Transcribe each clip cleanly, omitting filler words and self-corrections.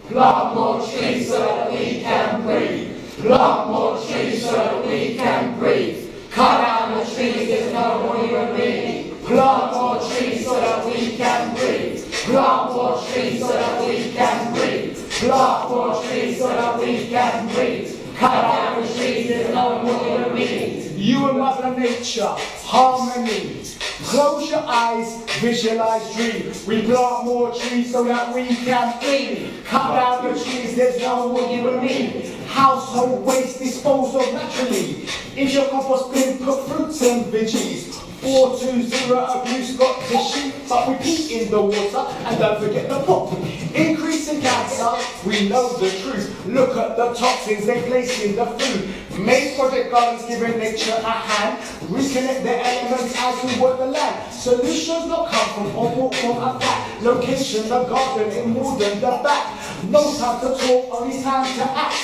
Plant more trees so that we can breathe. Plant more trees so that we can breathe. Cut down the trees, there's no more you and me. Plant more trees so that we can breathe. Plant more trees so that we can breathe. Plant more trees so that we can breathe. Cut down the trees, there's no more you and me. You and Mother Nature, harmony. Close your eyes, visualize, dream. We plant more trees so that we can breathe. Cut down the trees, there's no more you and me. Household waste disposed of naturally. Is your compost bin put fruits and veggies? 420 abuse got the sheep, but we pee in the water and don't forget the pop. Increase in cancer, we know the truth. Look at the toxins they place in the food. Make project gardens giving nature a hand. Reconnect the elements as we work the land. Solutions not come from or walk from a fact. Location, the garden in more than the back. No time to talk, only time to act.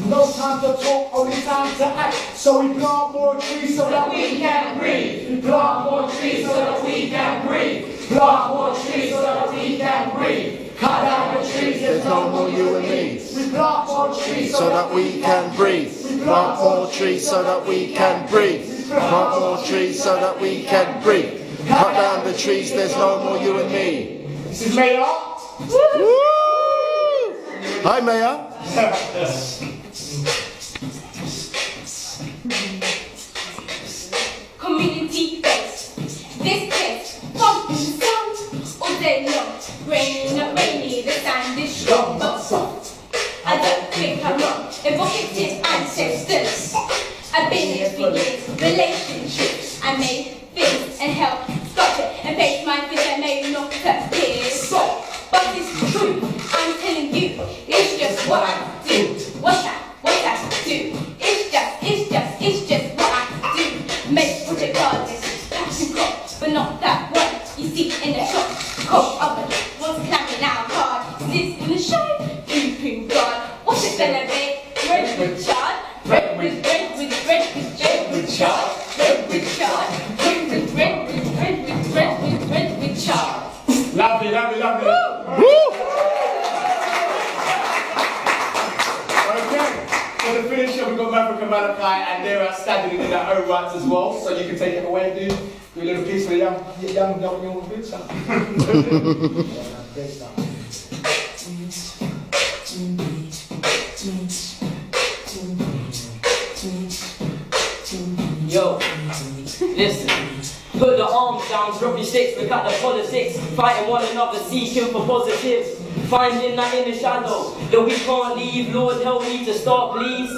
No time to talk, only time to act. So we plant more trees so that we can breathe. We plant more trees so that we can breathe. Plant more trees so that we can breathe. Cut down the trees, there's no more you and me. We plant more trees so that we can breathe. Plant more trees so that we can breathe. Plant more trees so that we can breathe. Cut down the trees, there's no more you and me. This is Mayor. Woo! Hi, Mayor. Community based. This place, pumping the sun all day long. Rain, not rainy, the sand is strong but soft. I don't think I'm wrong. Evocative ancestors. I've been here for years. Relationships. I made things and help stop it and face my fears that may not appear. But it's true. I'm telling you, it's just what I do. What I do. It's just what I do. Make project gardens, passion crops, but not that one you see in the shop. Cold oven, one's clapping out hard. Is this in the show? Keeping God. What's it gonna be? Bread with chard. Bread with chard. Bread with chard. Bread with chard. Lovely. Woo! For the finisher, we've got Maverick and Malachi, and they're outstanding in their own rights as well. So you can take it away, dude. Do a little piece for the young bits. Yo, listen. Put the arms down, drop your sticks, we cut the politics. Fighting one another, seeking for positives. Finding that inner shadow that we can't leave. Lord, help me to start, please.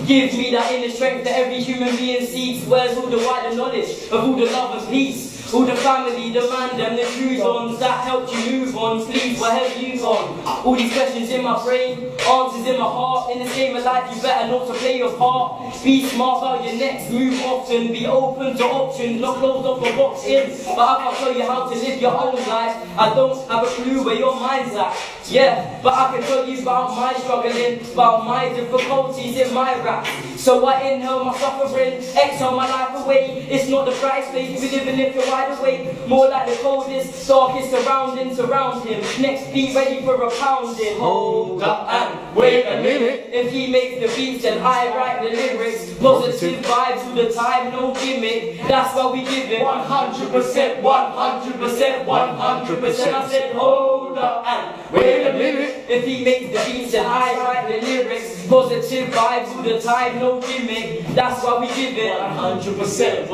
Give me that inner strength that every human being seeks. Where's all the wider knowledge of all the love and peace? All the family, the man, them, the true ones that helped you move on. Please, where have you gone? All these questions in my brain, answers in my heart. In this game of life, you better not to play your part. Be smart about your next move often. Be open to options, not closed off or boxed in. But I can't tell you how to live your own life. I don't have a clue where your mind's at. Yeah, but I can tell you about my struggling, about my difficulties in my rap. So I inhale my suffering, exhale my life away. It's not the brightest place we live in if you're wide awake. More like the coldest, darkest surroundings around him. Next beat ready for a pounding. Hold up and wait a minute. If he makes the beats then I write the lyrics. Positive vibes all the time, no gimmick. That's why we give it 100%, 100%, 100%. I said hold up and wait a minute. If he makes the beats then I write the lyrics. Positive vibes all the time, no gimmick. That's why we give it 100%.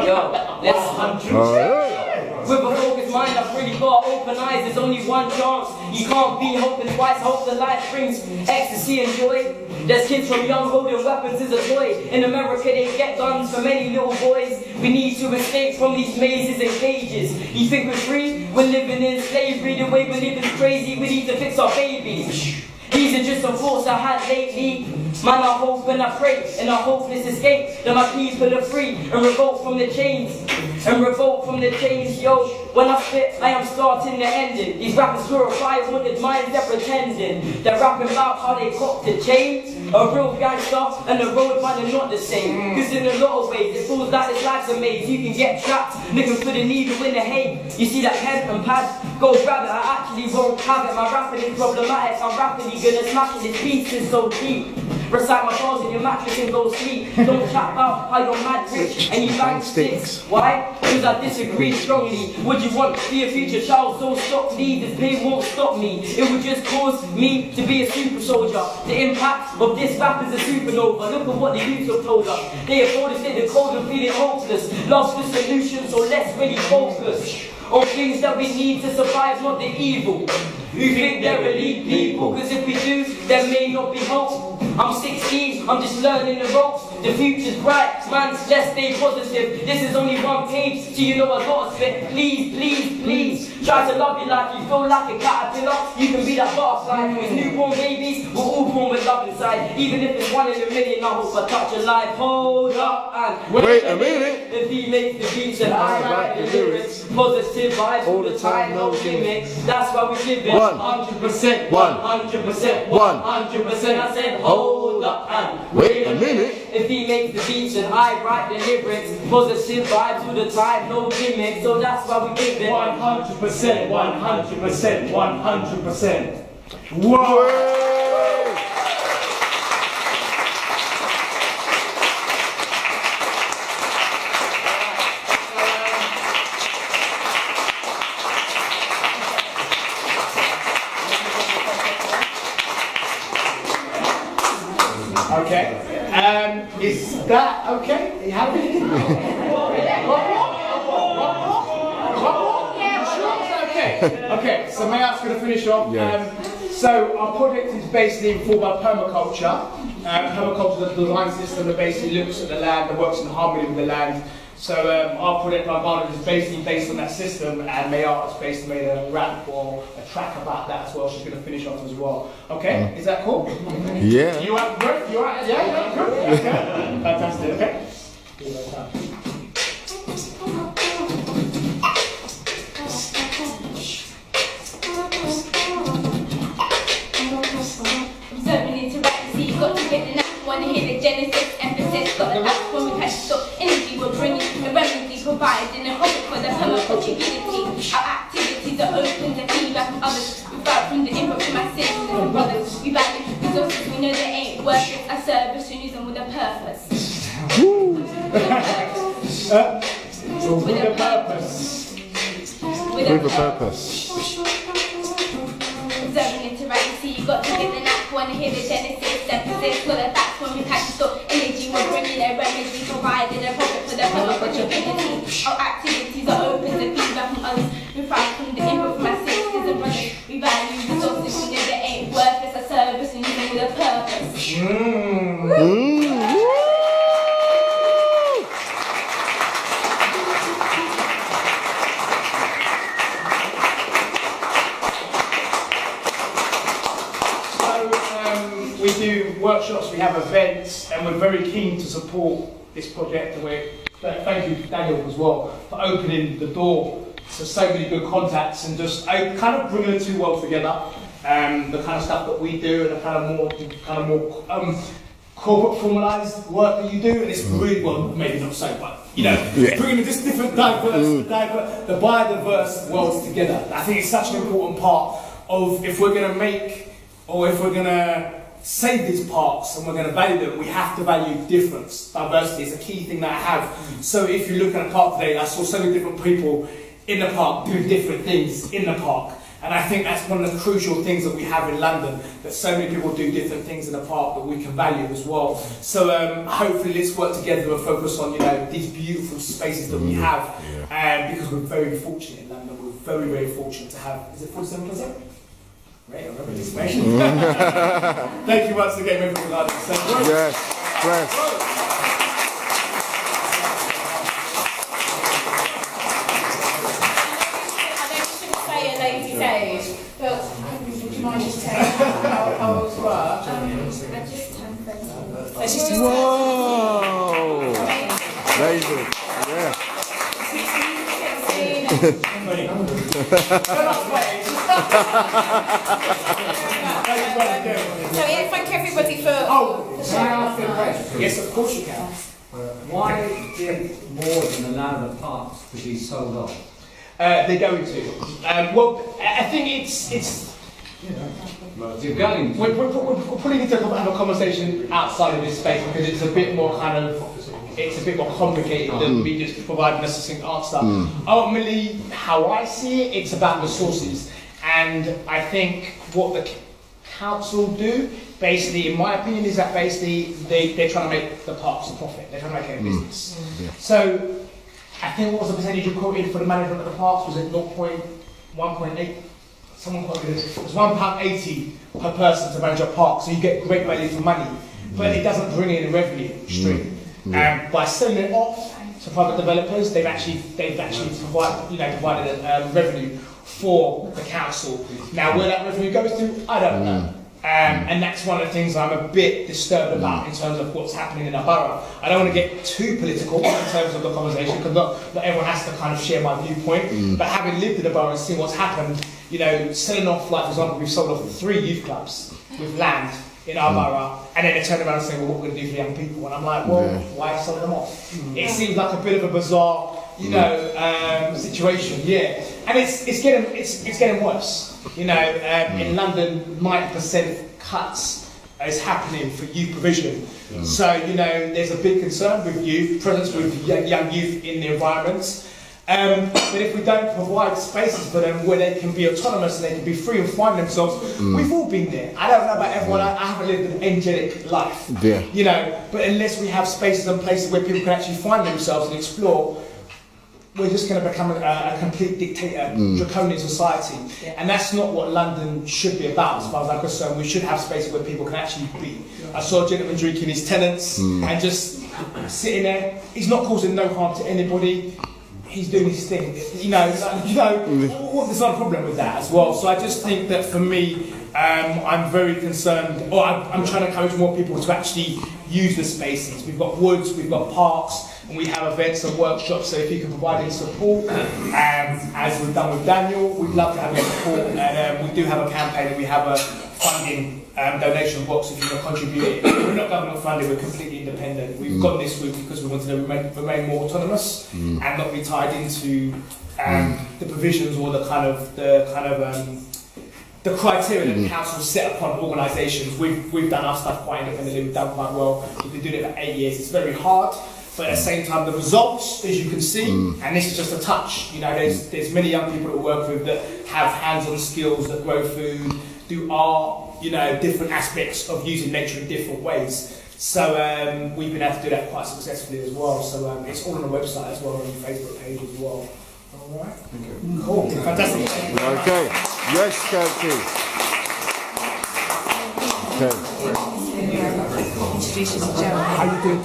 Yo, let's 100%. With a focused mind, I've really got open eyes. There's only one chance. You can't be hoping twice. Hope that life brings ecstasy and joy. There's kids from young holding weapons as a toy. In America they get guns for many little boys. We need to escape from these mazes and cages. You think we're free? We're living in slavery. The way we live is crazy. We need to fix our babies. These are just some thoughts I had lately. Man, I hope and I pray in a hopeless escape that my people are free and revolt from the chains. Yo, when I spit, I am starting the ending. These rappers glorify wanted minds, they're pretending. They're rapping about how they copped the chain. A real gangster and a road man are not the same. Cause in a lot of ways, it feels like this life's a maze. You can get trapped, looking for the needle in the hay. You see that pen and pad? go grab it, I actually won't have it. My rapping is problematic, I'm rapidly gonna smash it. This piece is so deep. Recite my bars in your mattress and go sleep. Don't chat about how you're mad rich and you bang sticks. Why? Because I disagree strongly. Would you want to be a future child? So stop me, this pain won't stop me. It would just cause me to be a super soldier. The impact of this rap is a supernova. Look at what the youth have told us. They have told us that the cold and feeling hopeless. Love's the solution, so let's really focus on things that we need to survive, not the evil. You think they're elite people, cause if we do, there may not be hope. I'm 16, I'm just learning the ropes. The future's bright, man, let's stay positive. This is only one page, so you know I gotta spit. Please, please, please, try to love your life. You feel like a caterpillar, you can be that butterfly. With newborn babies, we're all born with love inside. Even if it's 1 in a million, I hope I touch a life. Hold up and wait a minute. If he makes the beats and I write the lyrics. Positive vibes all the time, no gimmicks. That's why we live it. 100%, 100%, 100%. I said hold up and wait a minute. If he makes the beats and I write the lyrics. Positive vibes all the time, no gimmicks. So that's why we live it. 100%, 100%, 100%. Whoa! Okay. Is that okay? Are you happy? Okay, so may I ask you to finish off? Yes. So our project is basically informed by permaculture. Permaculture is a design system that basically looks at the land and works in harmony with the land. So our project, Our Garden, is basically based on that system, and Mayar has basically made a rap or a track about that as well. She's going to finish off as well. Okay, is that cool? Yeah. You are good? You are? Yeah, good? Okay. Fantastic, okay? Observing interaction, you've got to get the knack. Wanna hear the genesis, emphasis, got the back when we catch stop. Energy we're bringing, the remedy providing a hope for the permaculture unity. Our activities are open to feedback from others. We fight from the input from my sisters and brothers. We value resources, we know they ain't worth it. Our service, we use them with a purpose. With a purpose. With a purpose. Observing interaction, you got to get the knack. Wanna hear the genesis, emphasis, got the facts when we catch stop. Energy we're bringing, a remedy providing a profit for the permaculture unity. Our activities are open to feedback from others. We fight from the input from my sisters and brothers. We value resources, we know they ain't worthless. Our service and using with a purpose. We do workshops, we have events, and we're very keen to support this project. And thank you, Daniel, as well, for opening the door to so many good contacts and just kind of bringing the two worlds together. The kind of stuff that we do and the kind of more corporate formalised work that you do, and it's really, well, maybe not so, but you know, bringing just different the biodiverse worlds together. I think it's such an important part of if we're going to make, or if we're going to save these parks and we're going to value them, we have to value difference. Diversity is a key thing that I have. So if you look at a park today, I saw so many different people in the park doing different things in the park. And I think that's one of the crucial things that we have in London, that so many people do different things in the park that we can value as well. So hopefully let's work together and focus on, you know, these beautiful spaces that we have. Because we're very fortunate in London, we're very, very fortunate to have, is it 47%? Great, I remember this information. Thank you once again, everyone. Yes, yes. Would you mind just telling how old you are? I just turned 30. Whoa! Amazing. Yeah. So yeah, thank you everybody for Yes, of course you can. Why did Warden allow the parks to be sold off? they go into? Well, I think it's. We're probably need to have a conversation outside of this space because it's a bit more complicated than me just providing a succinct answer. Ultimately, how I see it, it's about resources, and I think what the council do, basically, in my opinion, is that basically they're trying to make the parks a profit. They're trying to make it a business. So I think what was the percentage you quoted for the management of the parks? Was it 1.8? Someone quoted it. It was £1.80 per person to manage a park, so you get great value for money, but it doesn't bring in a revenue stream. By selling it off to private developers, they've actually provided revenue for the council. Now, where that revenue goes to, I don't know. And that's one of the things I'm a bit disturbed about in terms of what's happening in our borough. I don't want to get too political in terms of the conversation because not everyone has to kind of share my viewpoint. But having lived in the borough and seen what's happened, selling off, like for example, we've sold off 3 youth clubs with land in our borough, and then they turn around and say, well, what we're going to do for young people? And I'm like, well, why sell them off? It seems like a bit of a bizarre, situation, and it's getting worse. In London, 90% cuts is happening for youth provision. So there's a big concern with youth, presence with young youth in the environments. But if we don't provide spaces for them where they can be autonomous and they can be free and find themselves, we've all been there. I don't know about everyone, I haven't lived an angelic life. But unless we have spaces and places where people can actually find themselves and explore, we're just going to become a complete dictator, draconian society. And that's not what London should be about, as far as I'm concerned. We should have spaces where people can actually be. I saw a gentleman drinking his tenants and just sitting there. He's not causing no harm to anybody. He's doing his thing. There's not a problem with that as well. So I just think that for me, I'm very concerned, or I'm trying to encourage more people to actually use the spaces. We've got woods, we've got parks, and we have events and workshops, so if you can provide any support, as we've done with Daniel, we'd love to have your support, and we do have a campaign, and we have a funding donation box if you want to contribute. We're not government funded, we're completely independent. We've got this route because we wanted to remain more autonomous and not be tied into the provisions or the criteria that the council set upon organisations. We've done our stuff quite independently, we've done quite well. We've been doing it for 8 years. It's very hard, but at the same time, the results, as you can see, and this is just a touch. There's many young people that we work with that have hands-on skills, that grow food, do art, different aspects of using nature in different ways. So we've been able to do that quite successfully as well. So it's all on the website as well, on the Facebook page as well. All right. Cool. Fantastic. Okay. Yes, County. Okay. Introduce yourself, Joe. How you doing,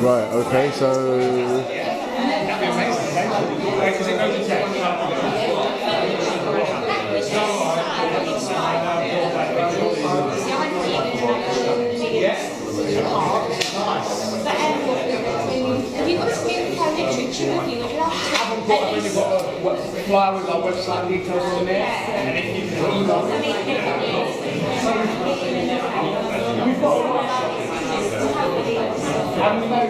Right, okay, so... Have you got some info literature with you? Would you like to? I've only got a flyer with our website details on there, and if you can email me. We've got a workshop. And we know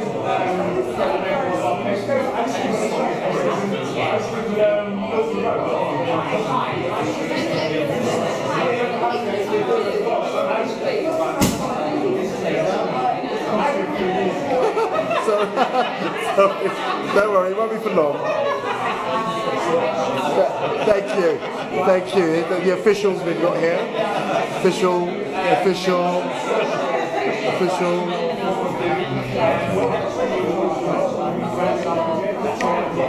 don't worry, it won't be for long. Thank you. The officials we've got here. Official.